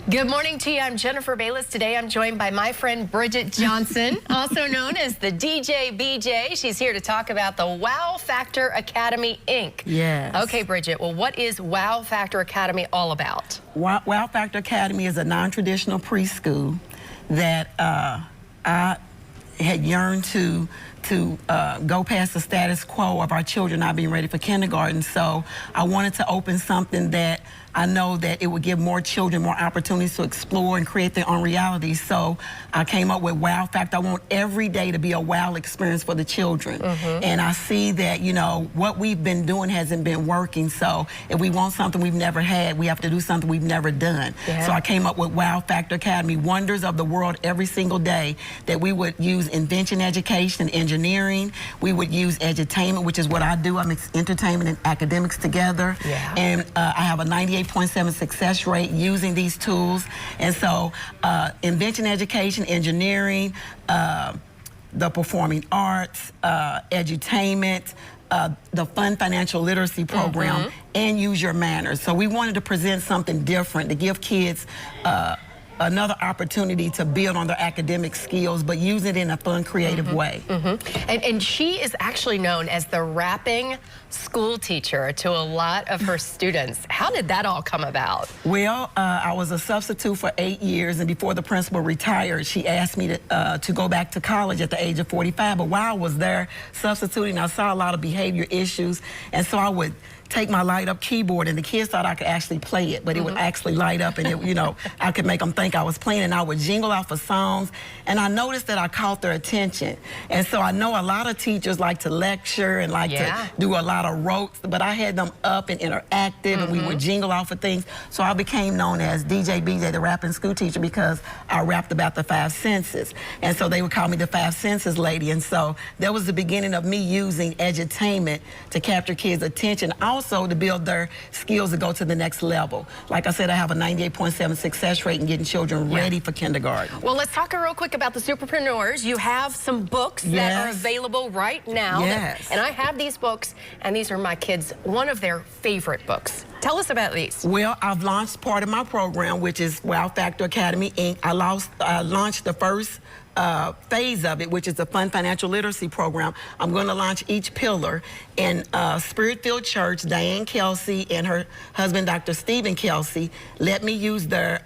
Good morning to you. I'm Jennifer Bayless. Today I'm joined by my friend Bridget Johnson, also known as the DJ BJ. She's here to talk about the Wow Factor Academy, Inc. Yes. Okay, Bridget, well, what is Wow Factor Academy all about? Wow Factor Academy is a non-traditional preschool that I had yearned to go past the status quo of our children not being ready for kindergarten. So I wanted to open something that I know that it would give more children more opportunities to explore and create their own reality. So I came up with Wow Factor. I want every day to be a wow experience for the children. And I see that, you know, what we've been doing hasn't been working. So if we want something we've never had, we have to do something we've never done. So I came up with Wow Factor Academy, wonders of the world every single day, that we would use invention education, engineering. We would use edutainment, which is what I do. I mix entertainment and academics together. And I have a 98.7 success rate using these tools. And so invention education, engineering, the performing arts, edutainment, the fun financial literacy program, and use your manners. So we wanted to present something different to give kids another opportunity to build on their academic skills, but use it in a fun, creative way. And she is actually known as the rapping school teacher to a lot of her students. How did that all come about? Well, I was a substitute for 8 years, and before the principal retired, she asked me to go back to college at the age of 45. But while I was there substituting, I saw a lot of behavior issues, and so I would take my light up keyboard, and the kids thought I could actually play it, but it would actually light up, and it, you know, I could make them think I was playing, and I would jingle off of songs, and I noticed that I caught their attention. And so I know a lot of teachers like to lecture and like to do a lot of rotes, but I had them up and interactive, and we would jingle off of things. So I became known as DJ BJ, the rapping school teacher, because I rapped about the 5 senses. And so they would call me the 5 senses lady. And so that was the beginning of me using edutainment to capture kids' attention, also to build their skills to go to the next level. Like I said, I have a 98.7 success rate in getting children ready for kindergarten. Well, let's talk real quick about the Superpreneurs. You have some books that are available right now. And I have these books, and these are my kids' one of their favorite books. Tell us about these. Well, I've launched part of my program, which is Wow Factor Academy, Inc. I launched the first phase of it, which is the Fun Financial Literacy Program. I'm going to launch each pillar. And Spirit-Filled Church, Diane Kelsey and her husband, Dr. Stephen Kelsey, let me use their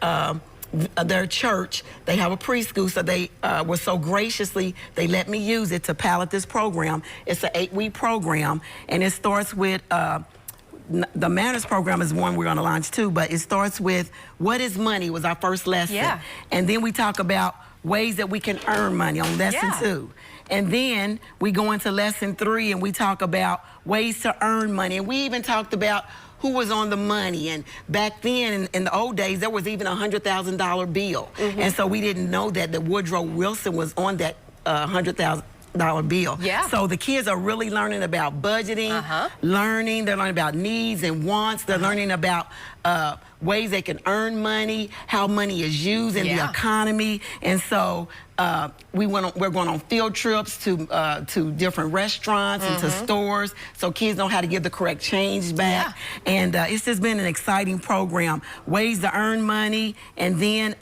church. They have a preschool, so they were so graciously, they let me use it to pilot this program. It's an 8-week program, and it starts with the Manners program is one we're going to launch too, but it starts with what is money was our first lesson. And then we talk about ways that we can earn money on lesson 2. And then we go into lesson 3 and we talk about ways to earn money. And we even talked about who was on the money. And back then, in the old days, there was even a $100,000 bill. And so we didn't know that Woodrow Wilson was on that $100,000 bill. So the kids are really learning about budgeting, they're learning about needs and wants, they're learning about ways they can earn money, how money is used in the economy. And so we're going on field trips to different restaurants and to stores, so kids know how to give the correct change back. And it's just been an exciting program, ways to earn money. And then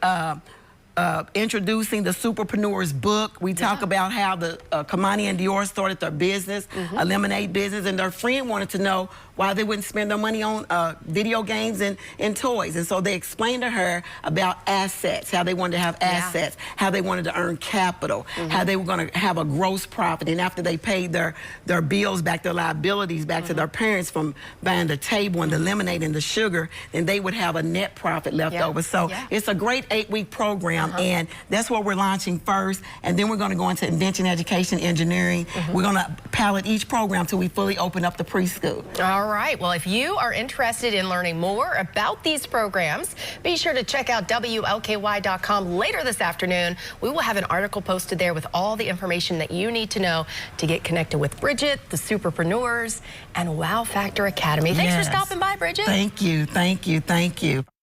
introducing the Superpreneurs book. We talk about how the Kamani and Dior started their business, Lemonade business, and their friend wanted to know why they wouldn't spend their money on video games and toys. And so they explained to her about assets, how they wanted to have assets, how they wanted to earn capital, how they were going to have a gross profit. And after they paid their bills back, their liabilities back to their parents from buying the table and the lemonade and the sugar, then they would have a net profit left over. So it's a great 8-week program. And that's what we're launching first, and then we're going to go into invention, education, engineering. We're going to pilot each program till we fully open up the preschool. All right. Well, if you are interested in learning more about these programs, be sure to check out WLKY.com later this afternoon. We will have an article posted there with all the information that you need to know to get connected with Bridget, the Superpreneurs, and Wow Factor Academy. Thanks for stopping by, Bridget. Thank you. Thank you. Thank you.